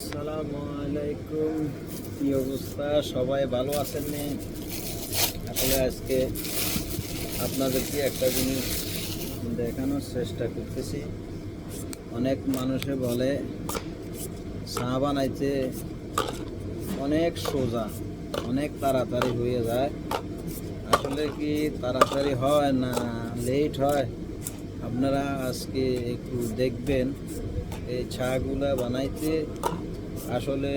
আসসালামু আলাইকুম, কি অবস্থা? সবাই ভালো আছেন নি? আসলে আজকে আপনাদেরকে একটা জিনিস দেখানোর চেষ্টা করতেছি। অনেক মানুষে বলে চা বানাইতে অনেক সোজা, অনেক তাড়াতাড়ি হয়ে যায়। আসলে কি তাড়াতাড়ি হয় না লেট হয়? আপনারা আজকে একটু দেখবেন এই চাগুলা বানাইতে আসলে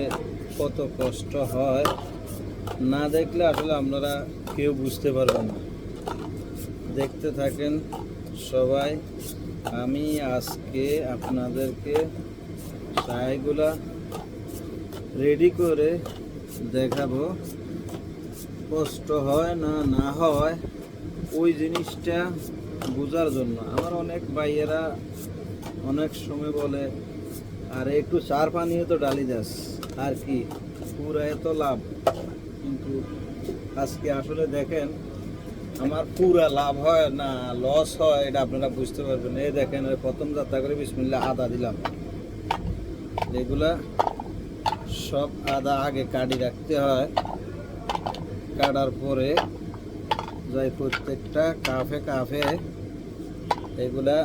কত কষ্ট হয়। না দেখলে আসলে আপনারা কেউ বুঝতে পারবেন না। দেখতে থাকেন সবাই। আমি আজকে আপনাদেরকে চাগুলা রেডি করে দেখাবো। কষ্ট হয় না না হয় ওই জিনিসটা বোঝার জন্য আমার অনেক ভাইয়েরা অনেক সময় বলে, আর একটু চার পানিও তো ডালি দাস, আর কি পুরা এত লাভ। কিন্তু আজকে আসলে দেখেন আমার পুরা লাভ হয় না লস হয়, এটা আপনারা বুঝতে পারবেন। এই দেখেন প্রথম যাত্রা করে বিসমিল্লাহ আদা দিলাম। এগুলা সব আদা আগে কাটি রাখতে হয়, কাটার পরে যাই প্রত্যেকটা কাফে কাফে এগুলা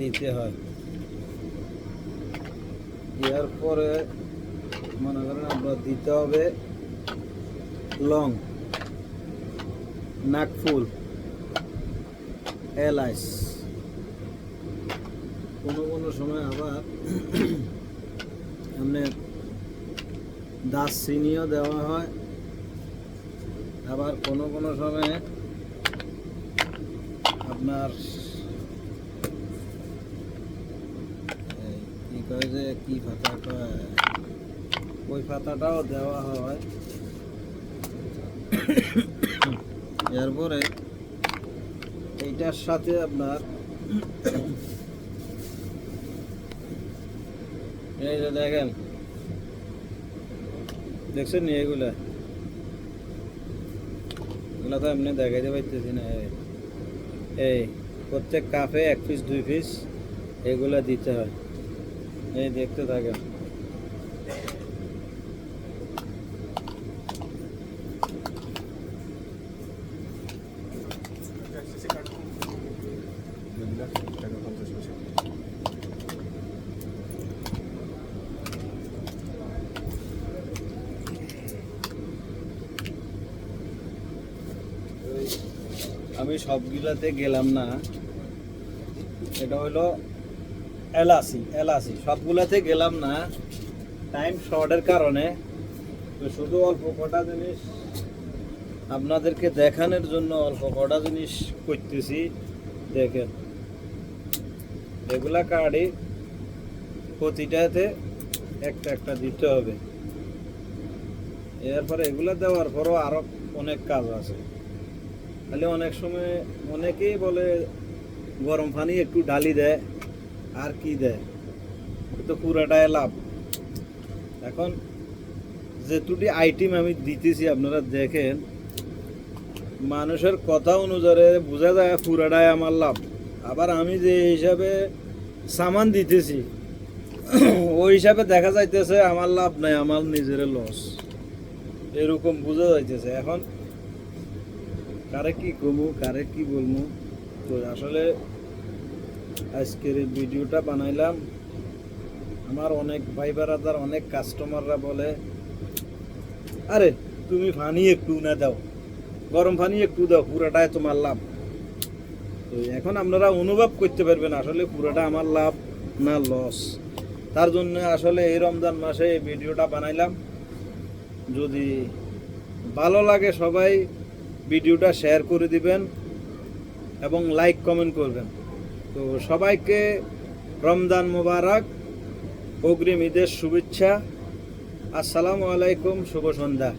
দিতে হয়। দেওয়ার পরে মনে করেন আপনার দিতে হবে লং, নাকফুল, এলাচ, কোনো সময় আবার এমনি দারচিনিও দেওয়া হয়। আবার কোনো সময় আপনার কি কয় যে কি পাতা কয়, ওই পাতাটাও দেওয়া হয়। এরপরে এইটার সাথে আপনার এই যে দেখেন, দেখছেন নি এগুলা তো এমনি দেখাইতে পারতেছি না। এই প্রত্যেক কাপে 1 পিস 2 পিস এগুলা দিতে হয়। এই দেখতে থাকেন। আমি সবগুলাতে গেলাম না, এটা হলো এলাচি সবগুলাতে গেলাম না, টাইম শর্টের কারণে। তো শুধু অল্প কটা জিনিস আপনাদেরকে দেখানোর জন্য অল্প কটা জিনিস করতেছি। দেখেন এগুলা কার্ডে প্রতিটাতে একটা দিতে হবে। এরপরে এগুলা দেওয়ার পরও আরো অনেক কাজ আছে। তাহলে অনেক সময় অনেকেই বলে গরম পানি একটু ঢালি দেয়, আর কি দেয়, তো পুরাটাই লাভ। এখন যে দুটি আইটেম আমি দিতেছি আপনারা দেখেন, মানুষের কথা অনুযায়ী বোঝা যায় পুরাটাই আমার লাভ। আবার আমি যে হিসাবে সামান দিতেছি ওই হিসাবে দেখা যাইতেছে আমার লাভ নাই, আমার নিজের লস, এরকম বোঝা যাইতেছে। এখন কারে কি কমু কারে কি বলবো। তো আসলে আজকের এই ভিডিওটা বানাইলাম। আমার অনেক ভাই বারাদার অনেক কাস্টমাররা বলে, আরে তুমি পানি একটু না দাও, গরম পানি একটু দাও, পুরাটাই তোমার লাভ। তো এখন আপনারা অনুভব করতে পারবেন আসলে পুরাটা আমার লাভ না লস। তার জন্য আসলে এই রমজান মাসে এই ভিডিওটা বানাইলাম। যদি ভালো লাগে সবাই ভিডিওটা শেয়ার করে দিবেন এবং লাইক কমেন্ট করবেন। তো সবাইকে রমজান মোবারক, অগ্রিম ঈদের শুভেচ্ছা। আসসালামু আলাইকুম, শুভ সন্ধ্যা।